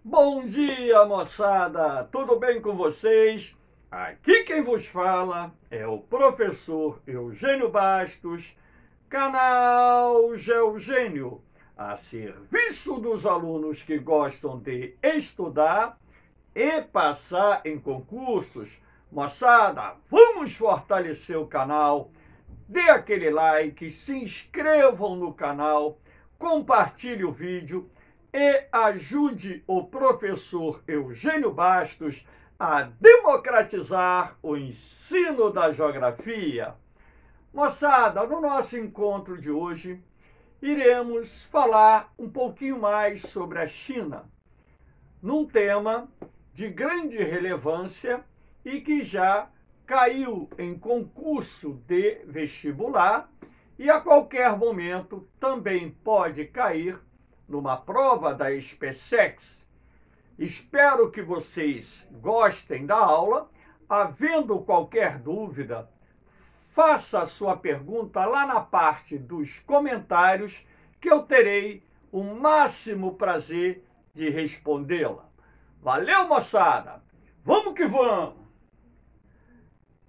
Bom dia, moçada! Tudo bem com vocês? Aqui quem vos fala é o professor Eugênio Bastos, canal Geugênio, a serviço dos alunos que gostam de estudar e passar em concursos. Moçada, vamos fortalecer o canal, dê aquele like, se inscrevam no canal, compartilhe o vídeo e ajude o professor Eugênio Bastos a democratizar o ensino da geografia. Moçada, no nosso encontro de hoje, iremos falar um pouquinho mais sobre a China, num tema de grande relevância e que já caiu em concurso de vestibular e a qualquer momento também pode cair numa prova da SpaceX. Espero que vocês gostem da aula. Havendo qualquer dúvida, faça a sua pergunta lá na parte dos comentários que eu terei o máximo prazer de respondê-la. Valeu, moçada! Vamos que vamos!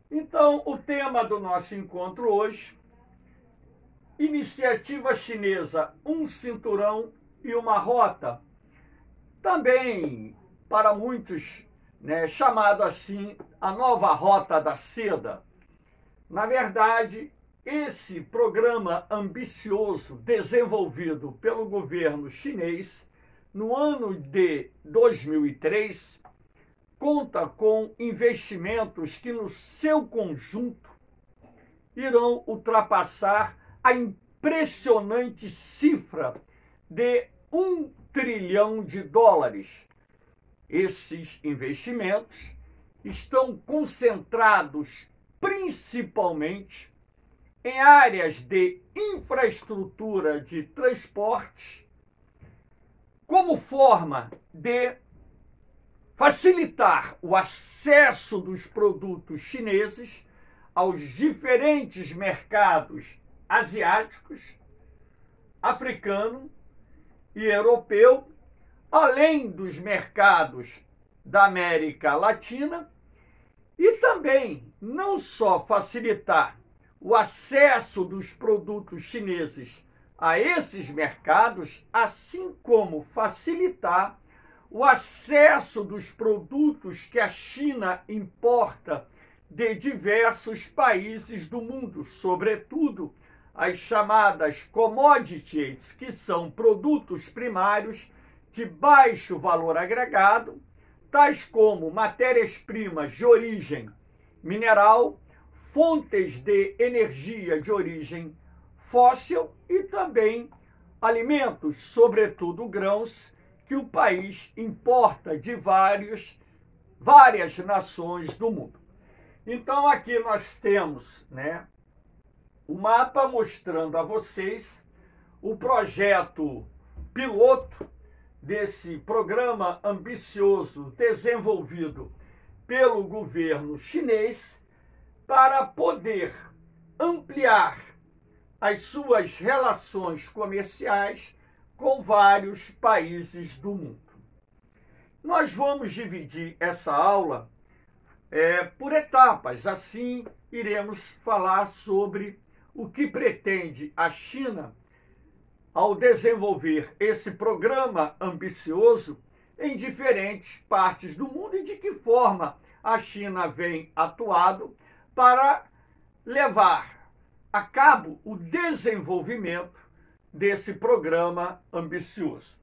Então, o tema do nosso encontro hoje: iniciativa chinesa, um cinturão e uma rota. Também, para muitos, chamado assim, a nova Rota da Seda. Na verdade, esse programa ambicioso desenvolvido pelo governo chinês no ano de 2003 conta com investimentos que, no seu conjunto, irão ultrapassar a impressionante cifra de $1 trilhão. Esses investimentos estão concentrados principalmente em áreas de infraestrutura de transportes, como forma de facilitar o acesso dos produtos chineses aos diferentes mercados asiáticos, africano e europeu, além dos mercados da América Latina, e também não só facilitar o acesso dos produtos chineses a esses mercados, assim como facilitar o acesso dos produtos que a China importa de diversos países do mundo, sobretudo as chamadas commodities, que são produtos primários de baixo valor agregado, tais como matérias-primas de origem mineral, fontes de energia de origem fóssil e também alimentos, sobretudo grãos, que o país importa de várias nações do mundo. Então aqui nós temos, o mapa mostrando a vocês o projeto piloto desse programa ambicioso desenvolvido pelo governo chinês para poder ampliar as suas relações comerciais com vários países do mundo. Nós vamos dividir essa aula por etapas, assim iremos falar sobre o que pretende a China ao desenvolver esse programa ambicioso em diferentes partes do mundo e de que forma a China vem atuado para levar a cabo o desenvolvimento desse programa ambicioso.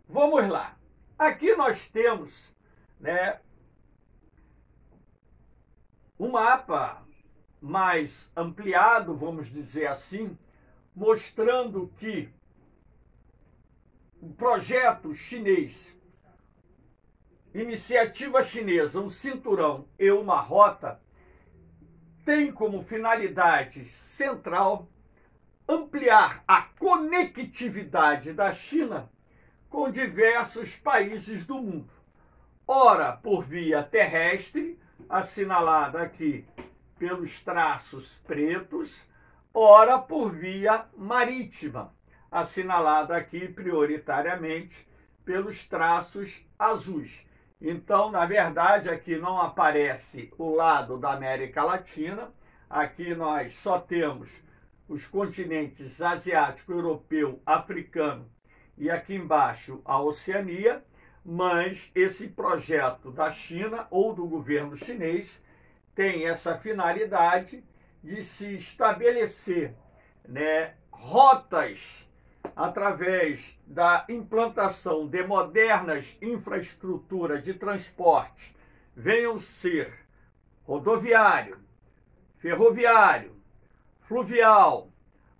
Vamos lá. Aqui nós temos, um mapa mais ampliado, vamos dizer assim, mostrando que o projeto chinês, iniciativa chinesa, um cinturão e uma rota, tem como finalidade central ampliar a conectividade da China com diversos países do mundo, ora por via terrestre, assinalada aqui pelos traços pretos, ora por via marítima, assinalada aqui prioritariamente pelos traços azuis. Então, na verdade, aqui não aparece o lado da América Latina. Aqui nós só temos os continentes asiático, europeu, africano e aqui embaixo a Oceania. Mas esse projeto da China ou do governo chinês tem essa finalidade de se estabelecer, né, rotas através da implantação de modernas infraestruturas de transporte, venham ser rodoviário, ferroviário, fluvial,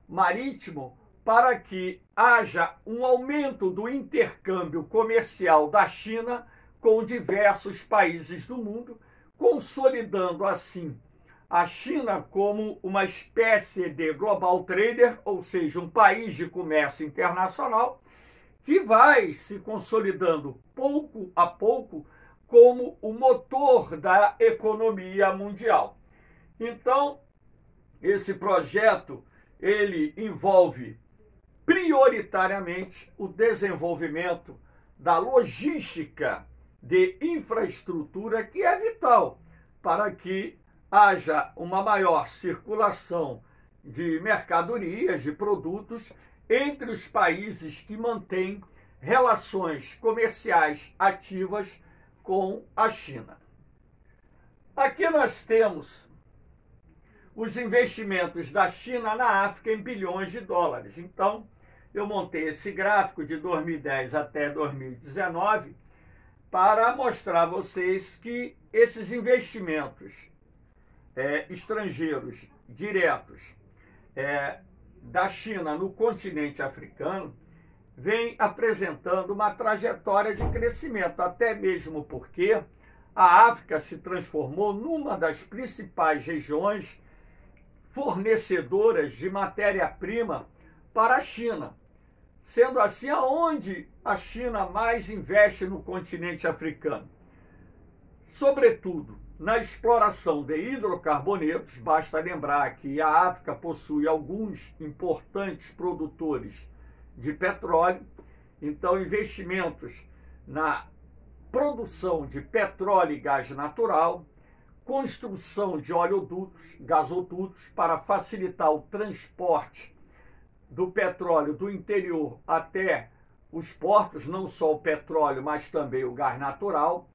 marítimo, para que haja um aumento do intercâmbio comercial da China com diversos países do mundo, consolidando assim a China como uma espécie de global trader, ou seja, um país de comércio internacional, que vai se consolidando pouco a pouco como o motor da economia mundial. Então, esse projeto, ele envolve prioritariamente o desenvolvimento da logística de infraestrutura, que é vital para que haja uma maior circulação de mercadorias, de produtos, entre os países que mantêm relações comerciais ativas com a China. Aqui nós temos os investimentos da China na África em bilhões de dólares. Então, eu montei esse gráfico de 2010 até 2019 para mostrar a vocês que esses investimentos estrangeiros diretos da China no continente africano vem apresentando uma trajetória de crescimento, até mesmo porque a África se transformou numa das principais regiões fornecedoras de matéria-prima para a China. Sendo assim, aonde a China mais investe no continente africano? Sobretudo na exploração de hidrocarbonetos. Basta lembrar que a África possui alguns importantes produtores de petróleo. Então, investimentos na produção de petróleo e gás natural, construção de oleodutos, gasodutos, para facilitar o transporte do petróleo do interior até os portos, não só o petróleo, mas também o gás natural.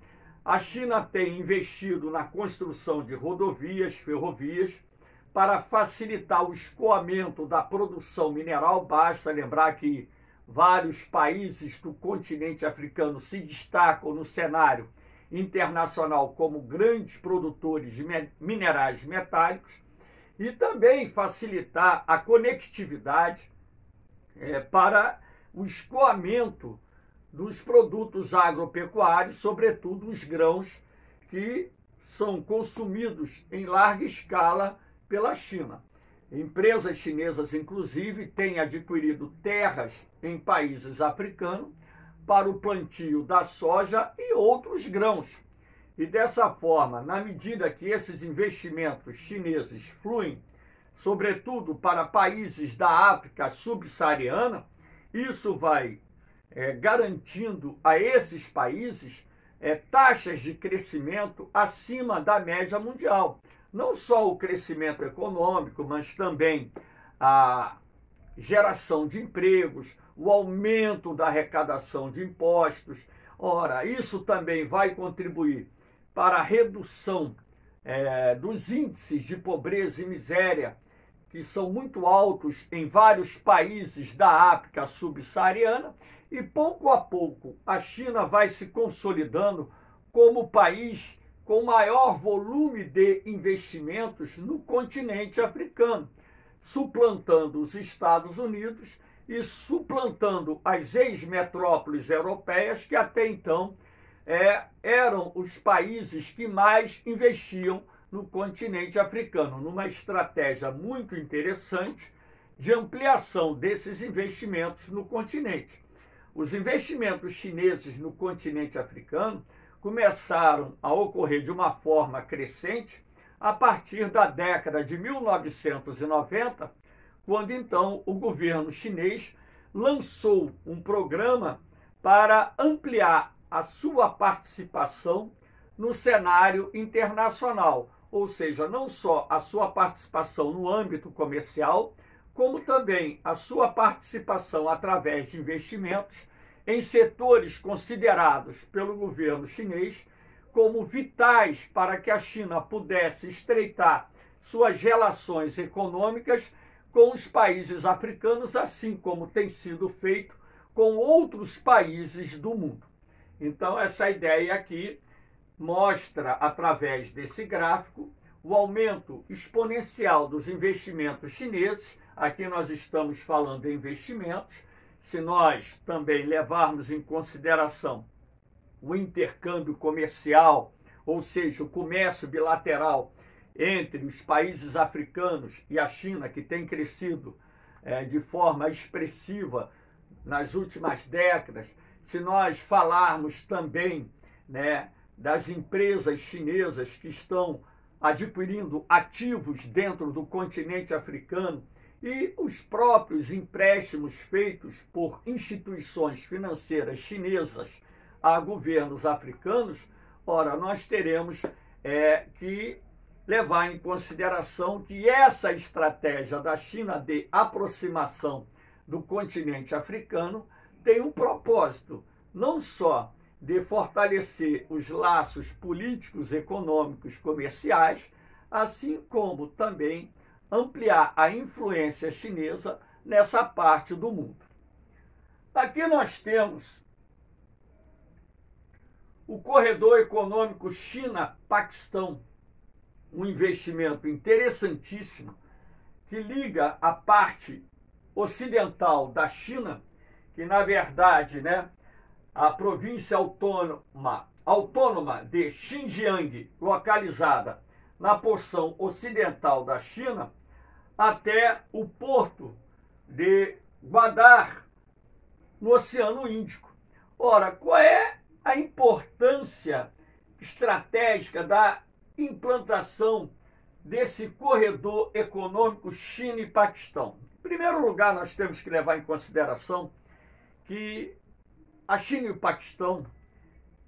A China tem investido na construção de rodovias, ferrovias, para facilitar o escoamento da produção mineral. Basta lembrar que vários países do continente africano se destacam no cenário internacional como grandes produtores de minerais metálicos, e também facilitar a conectividade para o escoamento dos produtos agropecuários, sobretudo os grãos que são consumidos em larga escala pela China. Empresas chinesas, inclusive, têm adquirido terras em países africanos para o plantio da soja e outros grãos. E dessa forma, na medida que esses investimentos chineses fluem, sobretudo para países da África subsaariana, isso vai garantindo a esses países taxas de crescimento acima da média mundial. Não só o crescimento econômico, mas também a geração de empregos, o aumento da arrecadação de impostos. Ora, isso também vai contribuir para a redução dos índices de pobreza e miséria, que são muito altos em vários países da África subsaariana, e pouco a pouco a China vai se consolidando como o país com maior volume de investimentos no continente africano, suplantando os Estados Unidos e suplantando as ex-metrópoles europeias, que até então eram os países que mais investiam no continente africano, numa estratégia muito interessante de ampliação desses investimentos no continente. Os investimentos chineses no continente africano começaram a ocorrer de uma forma crescente a partir da década de 1990, quando então o governo chinês lançou um programa para ampliar a sua participação no cenário internacional, ou seja, não só a sua participação no âmbito comercial, como também a sua participação através de investimentos em setores considerados pelo governo chinês como vitais para que a China pudesse estreitar suas relações econômicas com os países africanos, assim como tem sido feito com outros países do mundo. Então, essa ideia aqui mostra, através desse gráfico, o aumento exponencial dos investimentos chineses. Aqui nós estamos falando em investimentos. Se nós também levarmos em consideração o intercâmbio comercial, ou seja, o comércio bilateral entre os países africanos e a China, que tem crescido de forma expressiva nas últimas décadas, se nós falarmos também, das empresas chinesas que estão adquirindo ativos dentro do continente africano e os próprios empréstimos feitos por instituições financeiras chinesas a governos africanos, ora, nós teremos que levar em consideração que essa estratégia da China de aproximação do continente africano tem um propósito, não só de fortalecer os laços políticos, econômicos, comerciais, assim como também ampliar a influência chinesa nessa parte do mundo. Aqui nós temos o corredor econômico China-Paquistão, um investimento interessantíssimo que liga a parte ocidental da China, que na verdade, a província autônoma de Xinjiang, localizada na porção ocidental da China, até o porto de Gwadar, no Oceano Índico. Ora, qual é a importância estratégica da implantação desse corredor econômico China e Paquistão? Em primeiro lugar, nós temos que levar em consideração que a China e o Paquistão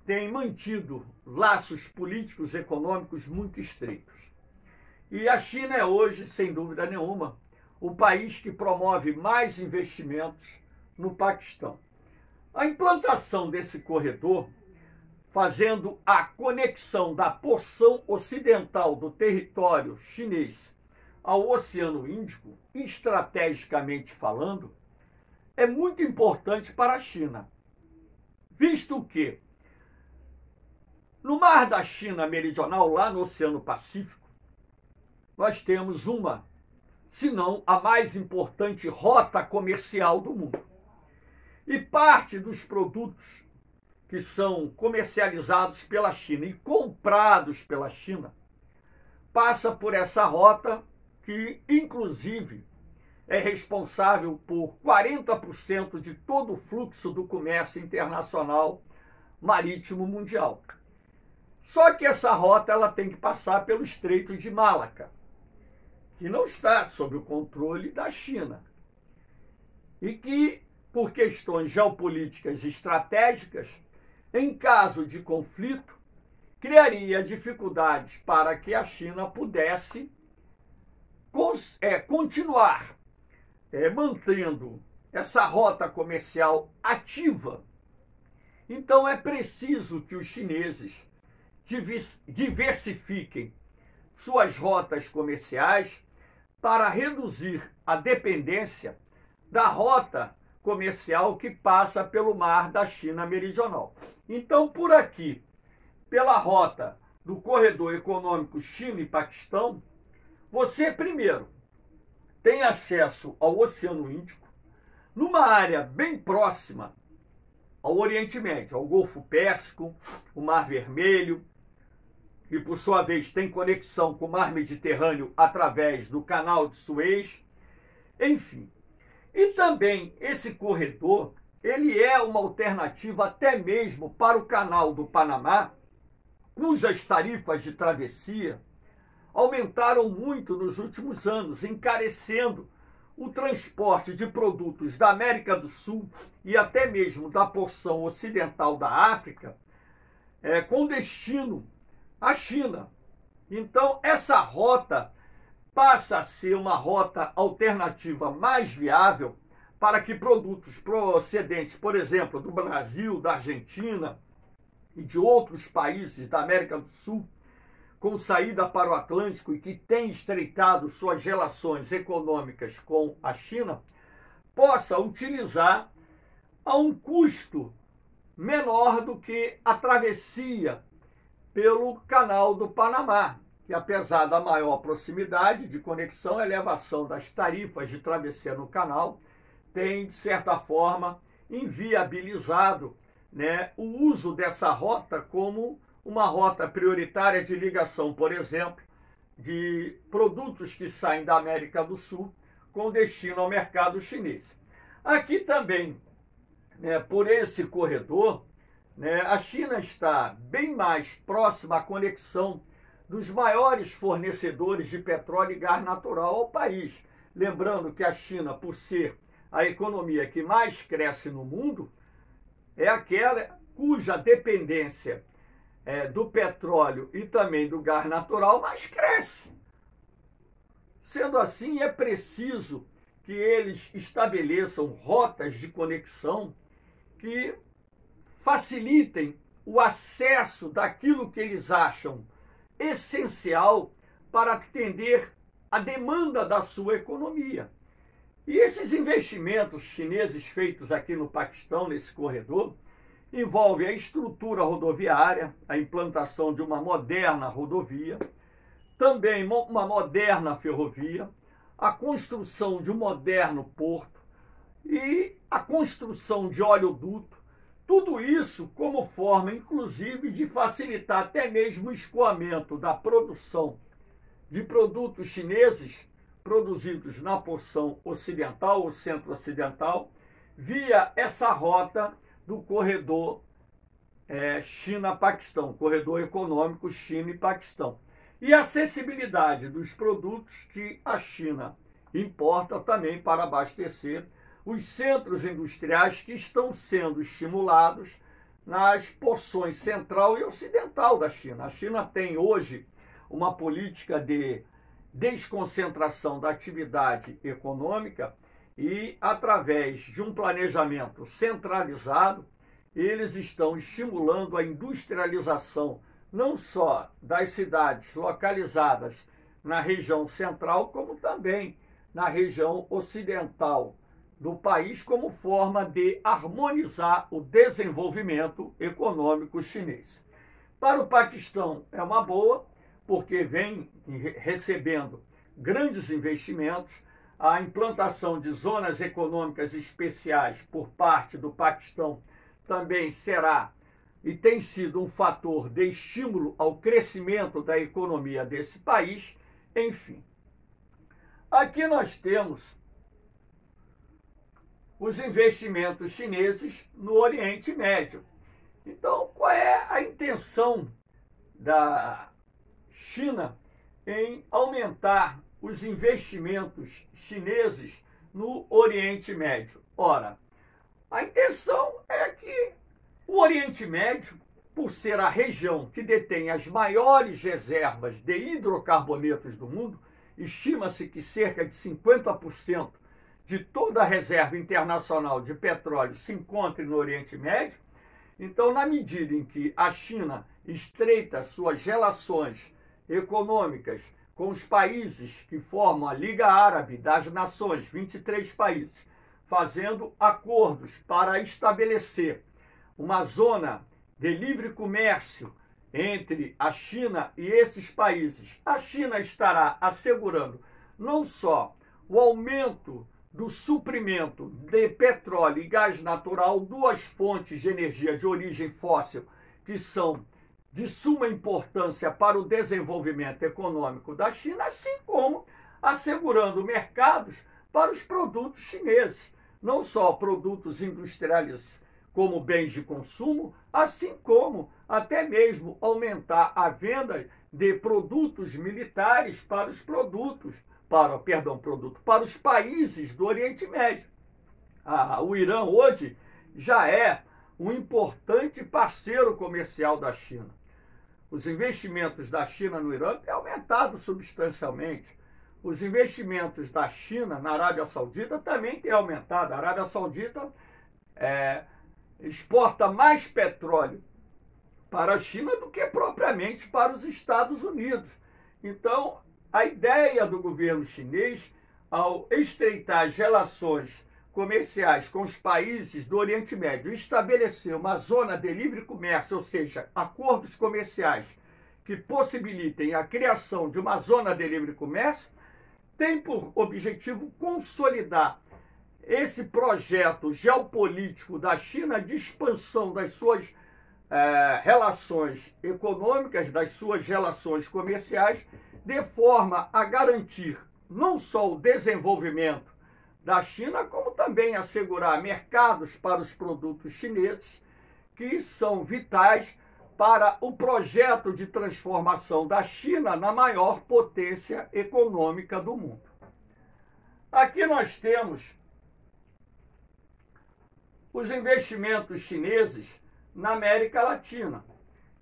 têm mantido laços políticos e econômicos muito estreitos. E a China é hoje, sem dúvida nenhuma, o país que promove mais investimentos no Paquistão. A implantação desse corredor, fazendo a conexão da porção ocidental do território chinês ao Oceano Índico, estrategicamente falando, é muito importante para a China, visto que no Mar da China Meridional, lá no Oceano Pacífico, nós temos uma, se não a mais importante rota comercial do mundo. E parte dos produtos que são comercializados pela China e comprados pela China passa por essa rota que, inclusive, é responsável por 40% de todo o fluxo do comércio internacional marítimo mundial. Só que essa rota ela tem que passar pelo Estreito de Malaca, que não está sob o controle da China e que, por questões geopolíticas e estratégicas, em caso de conflito, criaria dificuldades para que a China pudesse continuar mantendo essa rota comercial ativa. Então é preciso que os chineses diversifiquem suas rotas comerciais para reduzir a dependência da rota comercial que passa pelo Mar da China Meridional. Então, por aqui, pela rota do corredor econômico China e Paquistão, você, primeiro, tem acesso ao Oceano Índico, numa área bem próxima ao Oriente Médio, ao Golfo Pérsico, o Mar Vermelho, e por sua vez tem conexão com o Mar Mediterrâneo através do Canal de Suez, enfim. E também esse corredor, ele é uma alternativa até mesmo para o Canal do Panamá, cujas tarifas de travessia aumentaram muito nos últimos anos, encarecendo o transporte de produtos da América do Sul e até mesmo da porção ocidental da África, com destino à China. Então, essa rota passa a ser uma rota alternativa mais viável para que produtos procedentes, por exemplo, do Brasil, da Argentina e de outros países da América do Sul, com saída para o Atlântico e que têm estreitado suas relações econômicas com a China, possa utilizar a um custo menor do que a travessia pelo Canal do Panamá, que apesar da maior proximidade de conexão, a elevação das tarifas de travessia no canal tem, de certa forma, inviabilizado, né, o uso dessa rota como uma rota prioritária de ligação, por exemplo, de produtos que saem da América do Sul com destino ao mercado chinês. Aqui também, né, por esse corredor, né, a China está bem mais próxima à conexão dos maiores fornecedores de petróleo e gás natural ao país. Lembrando que a China, por ser a economia que mais cresce no mundo, é aquela cuja dependência do petróleo e também do gás natural mais cresce. Sendo assim, é preciso que eles estabeleçam rotas de conexão que facilitem o acesso daquilo que eles acham essencial para atender a demanda da sua economia. E esses investimentos chineses feitos aqui no Paquistão, nesse corredor, envolvem a estrutura rodoviária, a implantação de uma moderna rodovia, também uma moderna ferrovia, a construção de um moderno porto e a construção de oleoduto. Tudo isso como forma, inclusive, de facilitar até mesmo o escoamento da produção de produtos chineses produzidos na porção ocidental ou centro-ocidental, via essa rota do corredor China-Paquistão, corredor econômico China e Paquistão. E a acessibilidade dos produtos que a China importa também para abastecer os centros industriais que estão sendo estimulados nas porções central e ocidental da China. A China tem hoje uma política de desconcentração da atividade econômica e, através de um planejamento centralizado, eles estão estimulando a industrialização não só das cidades localizadas na região central, como também na região ocidental do país, como forma de harmonizar o desenvolvimento econômico chinês. Para o Paquistão é uma boa, porque vem recebendo grandes investimentos. A implantação de zonas econômicas especiais por parte do Paquistão também será e tem sido um fator de estímulo ao crescimento da economia desse país. Enfim, aqui nós temos os investimentos chineses no Oriente Médio. Então, qual é a intenção da China em aumentar os investimentos chineses no Oriente Médio? Ora, a intenção é que o Oriente Médio, por ser a região que detém as maiores reservas de hidrocarbonetos do mundo, estima-se que cerca de 50% de toda a reserva internacional de petróleo se encontre no Oriente Médio. Então, na medida em que a China estreita suas relações econômicas com os países que formam a Liga Árabe das Nações, 23 países, fazendo acordos para estabelecer uma zona de livre comércio entre a China e esses países, a China estará assegurando não só o aumento do suprimento de petróleo e gás natural, duas fontes de energia de origem fóssil que são de suma importância para o desenvolvimento econômico da China, assim como assegurando mercados para os produtos chineses, não só produtos industriais como bens de consumo, assim como até mesmo aumentar a venda de produtos militares para os países do Oriente Médio. O Irã hoje já é um importante parceiro comercial da China. Os investimentos da China no Irã têm aumentado substancialmente. Os investimentos da China na Arábia Saudita também têm aumentado. A Arábia Saudita exporta mais petróleo para a China do que propriamente para os Estados Unidos. Então, a ideia do governo chinês, ao estreitar as relações comerciais com os países do Oriente Médio, estabelecer uma zona de livre comércio, ou seja, acordos comerciais que possibilitem a criação de uma zona de livre comércio, tem por objetivo consolidar esse projeto geopolítico da China de expansão das suas relações econômicas, das suas relações comerciais, de forma a garantir não só o desenvolvimento da China, como também assegurar mercados para os produtos chineses, que são vitais para o projeto de transformação da China na maior potência econômica do mundo. Aqui nós temos os investimentos chineses na América Latina.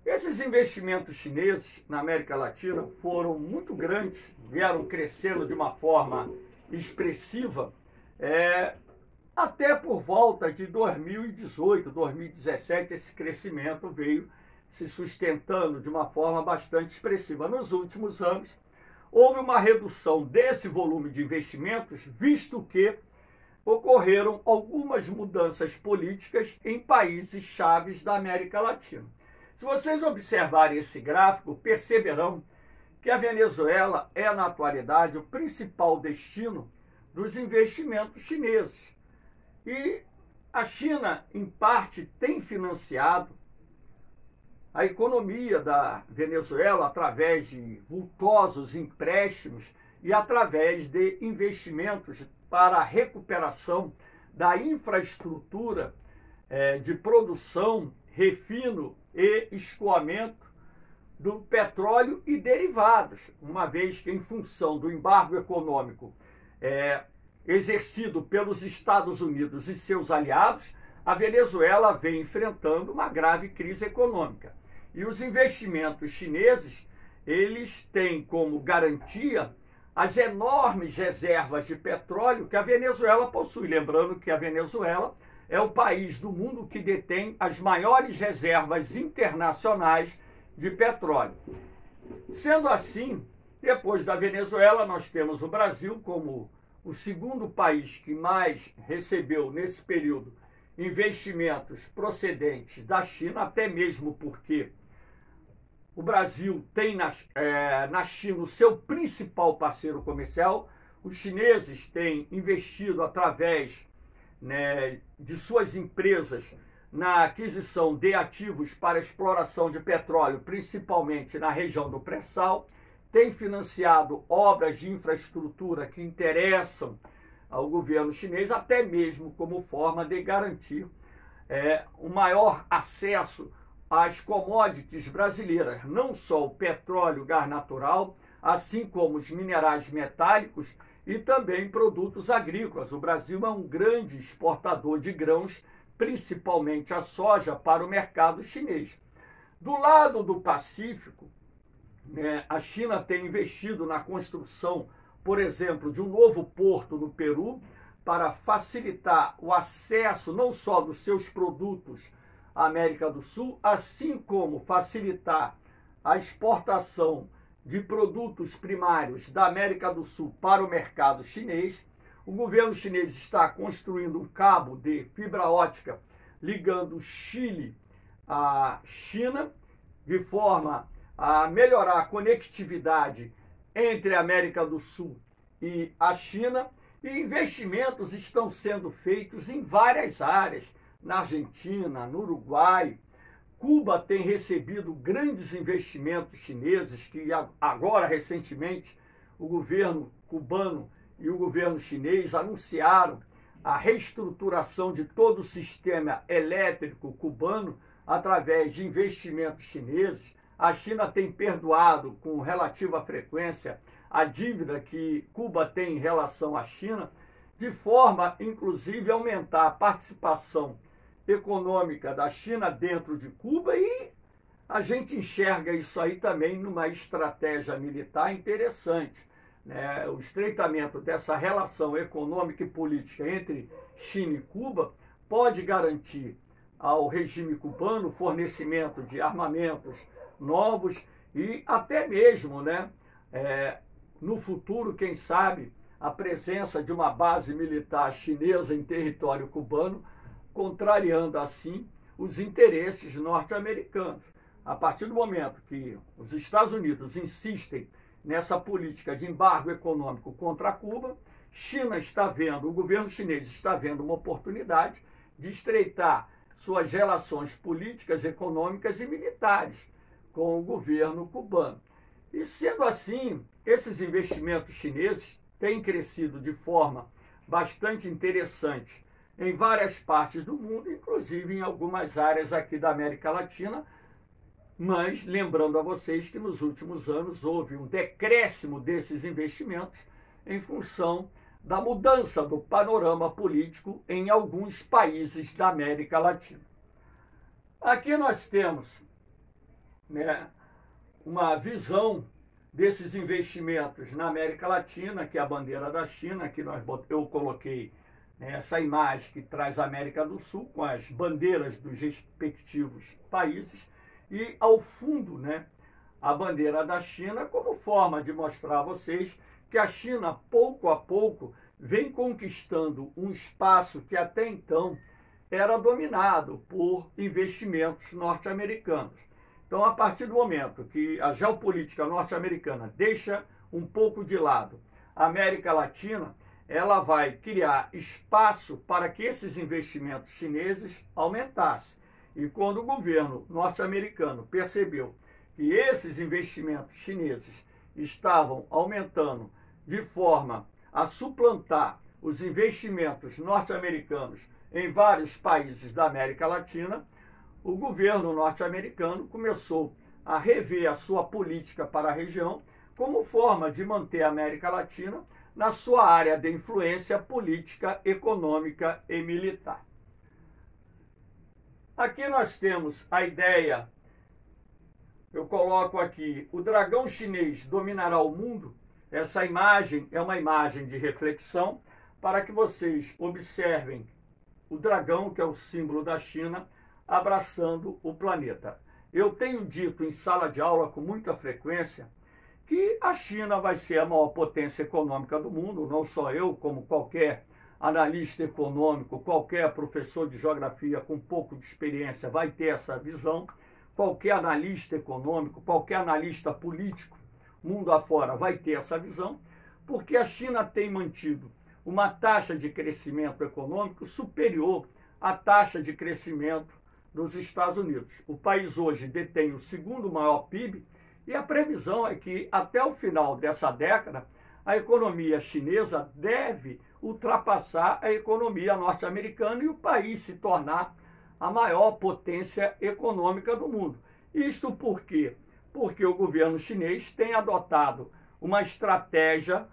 Esses investimentos chineses na América Latina foram muito grandes, vieram crescendo de uma forma expressiva, até por volta de 2018, 2017, esse crescimento veio se sustentando de uma forma bastante expressiva. Nos últimos anos, houve uma redução desse volume de investimentos, visto que ocorreram algumas mudanças políticas em países chaves da América Latina. Se vocês observarem esse gráfico, perceberão que a Venezuela é, na atualidade, o principal destino dos investimentos chineses. E a China, em parte, tem financiado a economia da Venezuela através de vultosos empréstimos e através de investimentos para a recuperação da infraestrutura de produção, refino e escoamento do petróleo e derivados, uma vez que, em função do embargo econômico exercido pelos Estados Unidos e seus aliados, a Venezuela vem enfrentando uma grave crise econômica. E os investimentos chineses, eles têm como garantia as enormes reservas de petróleo que a Venezuela possui. Lembrando que a Venezuela é o país do mundo que detém as maiores reservas internacionais de petróleo. Sendo assim, depois da Venezuela, nós temos o Brasil como o segundo país que mais recebeu nesse período investimentos procedentes da China, até mesmo porque o Brasil tem na China o seu principal parceiro comercial. Os chineses têm investido através de suas empresas na aquisição de ativos para exploração de petróleo, principalmente na região do pré-sal, têm financiado obras de infraestrutura que interessam ao governo chinês, até mesmo como forma de garantir um maior acesso às commodities brasileiras, não só o petróleo, o gás natural, assim como os minerais metálicos e também produtos agrícolas. O Brasil é um grande exportador de grãos, principalmente a soja, para o mercado chinês. Do lado do Pacífico, a China tem investido na construção, por exemplo, de um novo porto no Peru, para facilitar o acesso não só dos seus produtos à América do Sul, assim como facilitar a exportação de produtos primários da América do Sul para o mercado chinês. O governo chinês está construindo um cabo de fibra ótica ligando o Chile à China, de forma a melhorar a conectividade entre a América do Sul e a China, e investimentos estão sendo feitos em várias áreas, na Argentina, no Uruguai. Cuba tem recebido grandes investimentos chineses, que agora, recentemente, o governo cubano e o governo chinês anunciaram a reestruturação de todo o sistema elétrico cubano através de investimentos chineses, a China tem perdoado com relativa frequência a dívida que Cuba tem em relação à China, de forma, inclusive, a aumentar a participação econômica da China dentro de Cuba, e a gente enxerga isso aí também numa estratégia militar interessante, né? O estreitamento dessa relação econômica e política entre China e Cuba pode garantir ao regime cubano fornecimento de armamentos novos e até mesmo, né, no futuro, quem sabe, a presença de uma base militar chinesa em território cubano, contrariando assim os interesses norte-americanos. A partir do momento que os Estados Unidos insistem nessa política de embargo econômico contra Cuba, China está vendo, o governo chinês está vendo uma oportunidade de estreitar suas relações políticas, econômicas e militares com o governo cubano. E sendo assim, esses investimentos chineses têm crescido de forma bastante interessante em várias partes do mundo, inclusive em algumas áreas aqui da América Latina, mas lembrando a vocês que nos últimos anos houve um decréscimo desses investimentos em função da mudança do panorama político em alguns países da América Latina. Aqui nós temos, né, uma visão desses investimentos na América Latina, que é a bandeira da China, que eu coloquei, né, essa imagem que traz a América do Sul com as bandeiras dos respectivos países, e ao fundo, né, a bandeira da China, como forma de mostrar a vocês que a China, pouco a pouco, vem conquistando um espaço que até então era dominado por investimentos norte-americanos. Então, a partir do momento que a geopolítica norte-americana deixa um pouco de lado a América Latina, ela vai criar espaço para que esses investimentos chineses aumentassem. E quando o governo norte-americano percebeu que esses investimentos chineses estavam aumentando de forma a suplantar os investimentos norte-americanos em vários países da América Latina, o governo norte-americano começou a rever a sua política para a região como forma de manter a América Latina na sua área de influência política, econômica e militar. Aqui nós temos a ideia, eu coloco aqui, o dragão chinês dominará o mundo. Essa imagem é uma imagem de reflexão para que vocês observem o dragão, que é o símbolo da China, abraçando o planeta. Eu tenho dito em sala de aula com muita frequência que a China vai ser a maior potência econômica do mundo, não só eu, como qualquer analista econômico, qualquer professor de geografia com um pouco de experiência vai ter essa visão, qualquer analista econômico, qualquer analista político, mundo afora, vai ter essa visão, porque a China tem mantido uma taxa de crescimento econômico superior à taxa de crescimento dos Estados Unidos. O país hoje detém o segundo maior PIB e a previsão é que até o final dessa década a economia chinesa deve ultrapassar a economia norte-americana e o país se tornar a maior potência econômica do mundo. Isto por quê? Porque o governo chinês tem adotado uma estratégia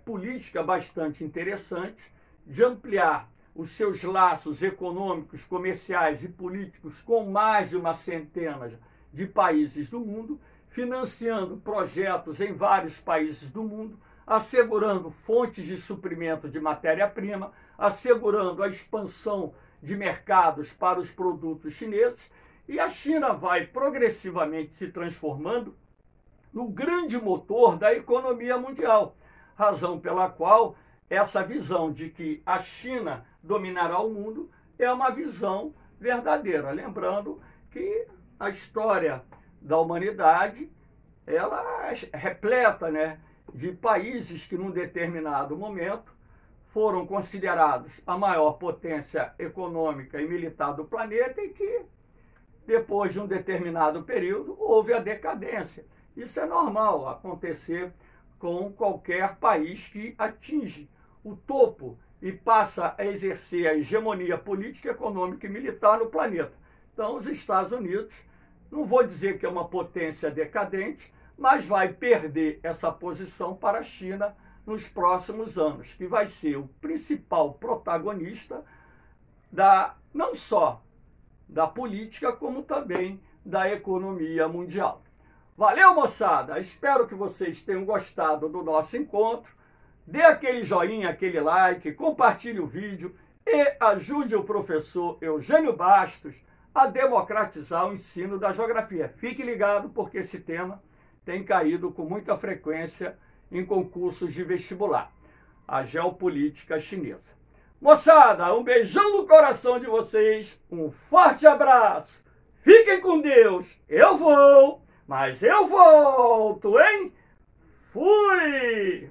política bastante interessante de ampliar os seus laços econômicos, comerciais e políticos com mais de uma centena de países do mundo, financiando projetos em vários países do mundo, assegurando fontes de suprimento de matéria-prima, assegurando a expansão de mercados para os produtos chineses, e a China vai progressivamente se transformando no grande motor da economia mundial, razão pela qual essa visão de que a China dominará o mundo é uma visão verdadeira. Lembrando que a história da humanidade ela é repleta, né, de países que num determinado momento foram considerados a maior potência econômica e militar do planeta e que depois de um determinado período houve a decadência. Isso é normal acontecer com qualquer país que atinge o topo e passa a exercer a hegemonia política, econômica e militar no planeta. Então, os Estados Unidos não vou dizer que é uma potência decadente, mas vai perder essa posição para a China nos próximos anos, que vai ser o principal protagonista não só da política, como também da economia mundial. Valeu, moçada! Espero que vocês tenham gostado do nosso encontro. Dê aquele joinha, aquele like, compartilhe o vídeo e ajude o professor Eugênio Bastos a democratizar o ensino da geografia. Fique ligado, porque esse tema tem caído com muita frequência em concursos de vestibular. A geopolítica chinesa. Moçada, um beijão no coração de vocês, um forte abraço, fiquem com Deus, eu vou, mas eu volto, hein? Fui!